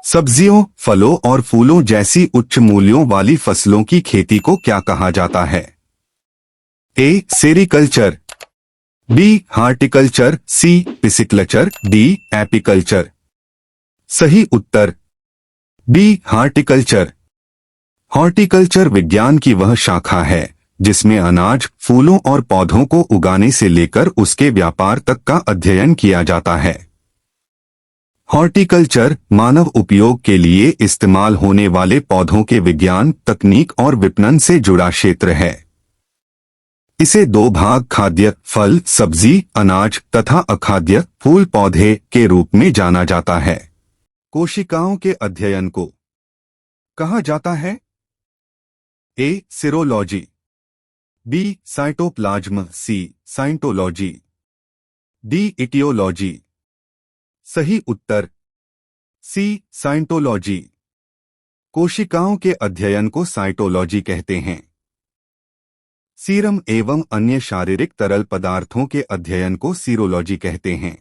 सब्जियों, फलों और फूलों जैसी उच्च मूल्यों वाली फसलों की खेती को क्या कहा जाता है? A. Sericulture, B. Horticulture, C. Pisciculture, D. Apiculture. सही उत्तर बी. हार्टिकल्चर। हॉर्टिकल्चर विज्ञान की वह शाखा है जिसमें अनाज, फूलों और पौधों को उगाने से लेकर उसके व्यापार तक का अध्ययन किया जाता है। हॉर्टिकल्चर मानव उपयोग के लिए इस्तेमाल होने वाले पौधों के विज्ञान, तकनीक और विपणन से जुड़ा क्षेत्र है। इसे दो भाग खाद्य फल, सब्जी, अनाज तथा अखाद्य फूल पौधे के रूप में जाना जाता है। कोशिकाओं के अध्ययन को कहा जाता है? A. Serology, B. Cytoplasm, C. Cytology, D. Etiology. सही उत्तर सी. साइटोलॉजी। कोशिकाओं के अध्ययन को साइटोलॉजी कहते हैं। सीरम एवं अन्य शारीरिक तरल पदार्थों के अध्ययन को सीरोलॉजी कहते हैं।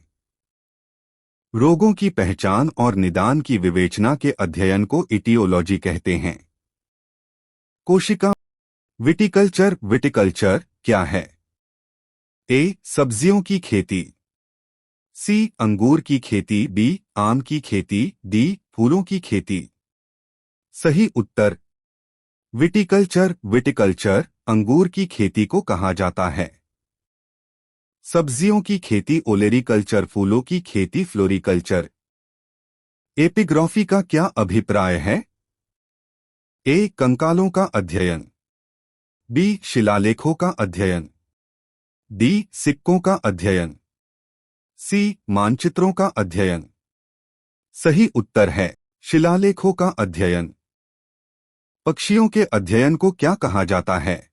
रोगों की पहचान और निदान की विवेचना के अध्ययन को इटियोलॉजी कहते हैं। कोशिका विटिकल्चर क्या है? ए. सब्जियों की खेती, सी. अंगूर की खेती, बी. आम की खेती, डी. फूलों की खेती। सही उत्तर विटिकल्चर अंगूर की खेती को कहा जाता है। सब्जियों की खेती ओलेरीकल्चर, फूलों की खेती फ्लोरिकल्चर। एपिग्राफी का क्या अभिप्राय है? ए. कंकालों का अध्ययन, बी. शिलालेखों का अध्ययन, डी. सिक्कों का अध्ययन, सी. मानचित्रों का अध्ययन। सही उत्तर है शिलालेखों का अध्ययन। पक्षियों के अध्ययन को क्या कहा जाता है?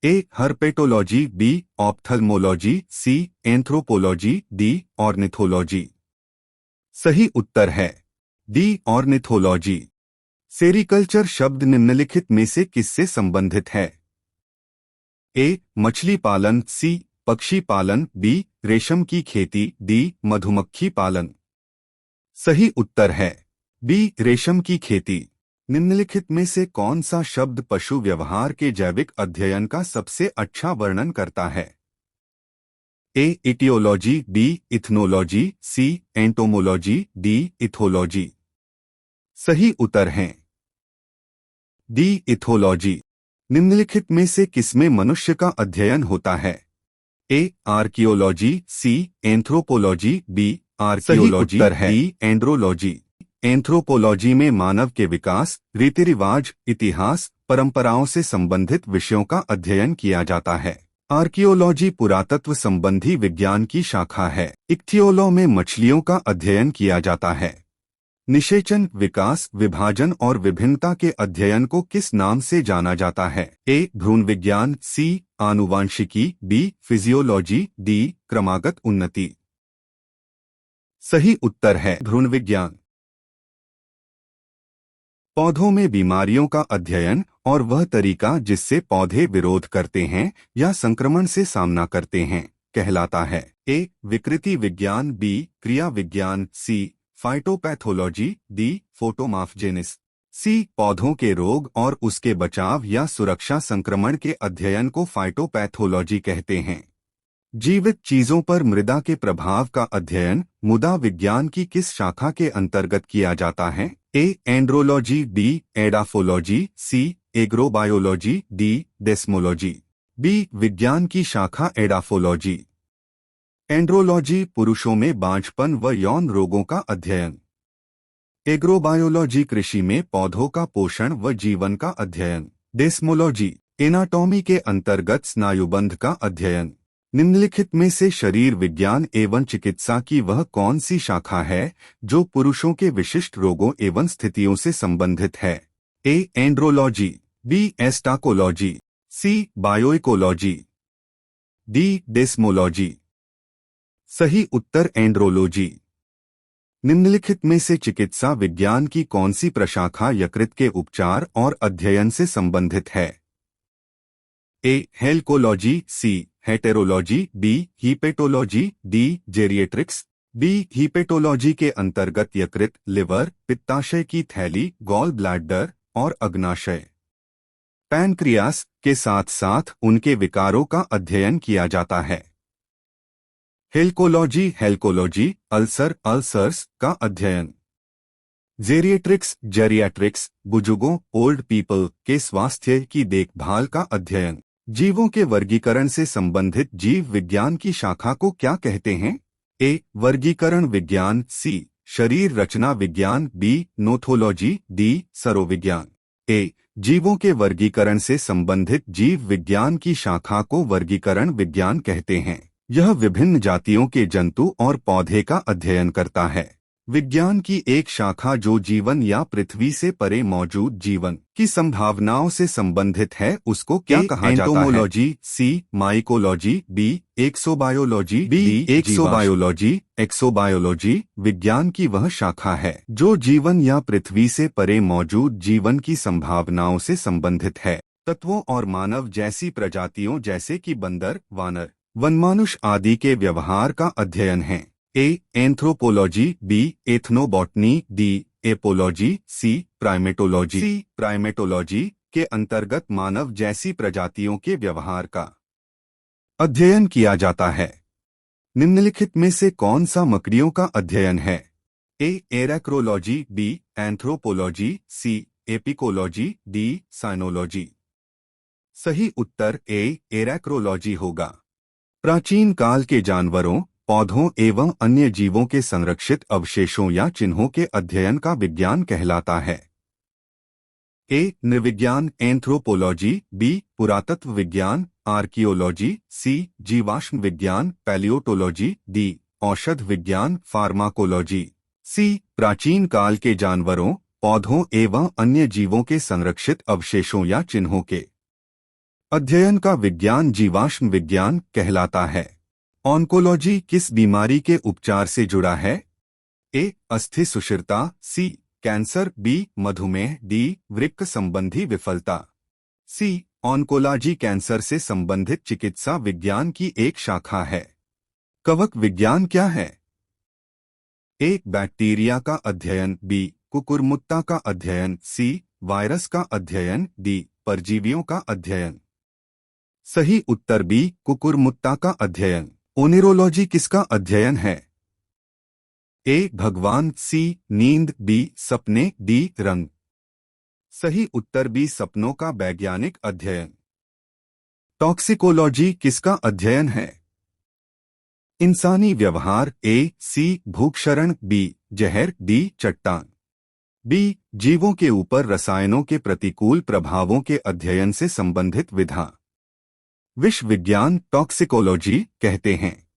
A. Herpetology, B. Ophthalmology, C. Anthropology, D. Ornithology. सही उत्तर है डी. ऑर्निथोलॉजी। सेरीकल्चर शब्द निम्नलिखित में से किससे संबंधित है? ए. मछली पालन, सी. पक्षी पालन, बी. रेशम की खेती, डी. मधुमक्खी पालन। सही उत्तर है बी. रेशम की खेती। निम्नलिखित में से कौन सा शब्द पशु व्यवहार के जैविक अध्ययन का सबसे अच्छा वर्णन करता है? A. Etiology, B. Ethnology, C. Entomology, D. Ethology. सही उत्तर है डी. इथोलॉजी। निम्नलिखित में से किसमें मनुष्य का अध्ययन होता है? A. Archaeology, C. Anthropology, B. Archaeology, D. Andrology. Anthropology में मानव के विकास, रीति रिवाज, इतिहास, परंपराओं से संबंधित विषयों का अध्ययन किया जाता है। आर्कियोलॉजी पुरातत्व संबंधी विज्ञान की शाखा है। इक्थियोलॉजी में मछलियों का अध्ययन किया जाता है। निषेचन, विकास, विभाजन और विभिन्नता के अध्ययन को किस नाम से जाना जाता है? ए. भ्रूण विज्ञान, सी. आनुवांशिकी, बी. Physiology, D. क्रमागत उन्नति। सही उत्तर है भ्रूण विज्ञान। पौधों में बीमारियों का अध्ययन और वह तरीका जिससे पौधे विरोध करते हैं या संक्रमण से सामना करते हैं कहलाता है। ए. विकृति विज्ञान, बी. क्रिया विज्ञान, सी. Phytopathology, D. फोटोमार्फजेनिस। सी. पौधों के रोग और उसके बचाव या सुरक्षा संक्रमण के अध्ययन को फाइटोपैथोलॉजी कहते हैं। जीवित चीजों पर मृदा के प्रभाव का अध्ययन मृदा विज्ञान की किस शाखा के अंतर्गत किया जाता है? A. Andrology, B. Edaphology, C. Agrobiology, D. Desmology. B. विज्ञान की शाखा एडाफोलॉजी। एंड्रोलॉजी पुरुषों में बांझपन व यौन रोगों का अध्ययन। एग्रोबायोलॉजी कृषि में पौधों का पोषण व जीवन का अध्ययन। डेस्मोलॉजी एनाटॉमी के अंतर्गत स्नायुबंध का अध्ययन। निम्नलिखित में से शरीर विज्ञान एवं चिकित्सा की वह कौन सी शाखा है जो पुरुषों के विशिष्ट रोगों एवं स्थितियों से संबंधित है? A. Andrology, B. Astacology, C. Bioecology, D. Desmology. सही उत्तर एंड्रोलॉजी। निम्नलिखित में से चिकित्सा विज्ञान की कौन सी प्रशाखा यकृत के उपचार और अध्ययन से संबंधित है? ए. हेल्कोलॉजी, सी. हेटेरोलॉजी, बी. हीपेटोलॉजी, डी. जेरिएट्रिक्स, बी हीपेटोलॉजी के अंतर्गत यकृत, लिवर, पित्ताशय की थैली, गॉल ब्लैडर और अग्नाशय, पैनक्रियास के साथ साथ उनके विकारों का अध्ययन किया जाता है। हेल्कोलॉजी अल्सर्स का अध्ययन। जेरिएट्रिक्स बुजुर्गों, ओल्ड पीपल के स्वास्थ्य की देखभाल का अध्ययन। जीवों के वर्गीकरण से संबंधित जीव विज्ञान की शाखा को क्या कहते हैं? ए वर्गीकरण विज्ञान, सी शरीर रचना विज्ञान, बी नोथोलॉजी, डी सरोविज्ञान। ए जीवों के वर्गीकरण से संबंधित जीव विज्ञान की शाखा को वर्गीकरण विज्ञान कहते हैं। यह विभिन्न जातियों के जंतु और पौधे का अध्ययन करता है। विज्ञान की एक शाखा जो जीवन या पृथ्वी से परे मौजूद जीवन की संभावनाओं से संबंधित है उसको क्या कहा जाता है? Entomology, C mycology, B exobiology, D exobiology विज्ञान की वह शाखा है जो जीवन या पृथ्वी से परे मौजूद जीवन की संभावनाओं से संबंधित है। तत्वों और मानव जैसी प्रजातियों जैसे कि बंदर, वानर, वनमानुष आदि के व्यवहार का अध्ययन है। A anthropology, B ethnobotany, D apology, C primatology के अंतर्गत मानव जैसी प्रजातियों के व्यवहार का अध्ययन किया जाता है। निम्नलिखित में से कौन सा मकड़ियों का अध्ययन है? ए एरेक्रोलॉजी, बी एंथ्रोपोलॉजी, सी एपिकोलॉजी, डी साइनोलॉजी। सही उत्तर ए एरेक्रोलॉजी होगा। प्राचीन काल के जानवरों, पौधों एवं अन्य जीवों के संरक्षित अवशेषों या चिन्हों के अध्ययन का विज्ञान कहलाता है। ए नृविज्ञान एंथ्रोपोलॉजी, बी पुरातत्व विज्ञान आर्कियोलॉजी, सी जीवाश्म विज्ञान पैलियोटोलॉजी, डी औषध विज्ञान फार्माकोलॉजी। सी प्राचीन काल के जानवरों, पौधों एवं अन्य जीवों के संरक्षित अवशेषों या चिन्हों के अध्ययन का विज्ञान जीवाश्म विज्ञान कहलाता है। ऑन्कोलॉजी किस बीमारी के उपचार से जुड़ा है? ए अस्थि सुषिरता, सी कैंसर, बी मधुमेह, डी वृक्क संबंधी विफलता। सी ऑन्कोलॉजी कैंसर से संबंधित चिकित्सा विज्ञान की एक शाखा है। कवक विज्ञान क्या है? ए बैक्टीरिया का अध्ययन, बी कुकुरमुत्ता का अध्ययन, सी वायरस का अध्ययन, डी परजीवियों का अध्ययन। सही उत्तर बी कुकुरमुत्ता का अध्ययन। ओनेरोलॉजी किसका अध्ययन है? ए भगवान, सी नींद, बी सपने, डी रंग। सही उत्तर बी सपनों का वैज्ञानिक अध्ययन। टॉक्सिकोलॉजी किसका अध्ययन है? इंसानी व्यवहार, ए सी भूक्षरण, बी जहर, डी चट्टान। बी जीवों के ऊपर रसायनों के प्रतिकूल प्रभावों के अध्ययन से संबंधित विधा विष विज्ञान टॉक्सिकोलॉजी कहते हैं।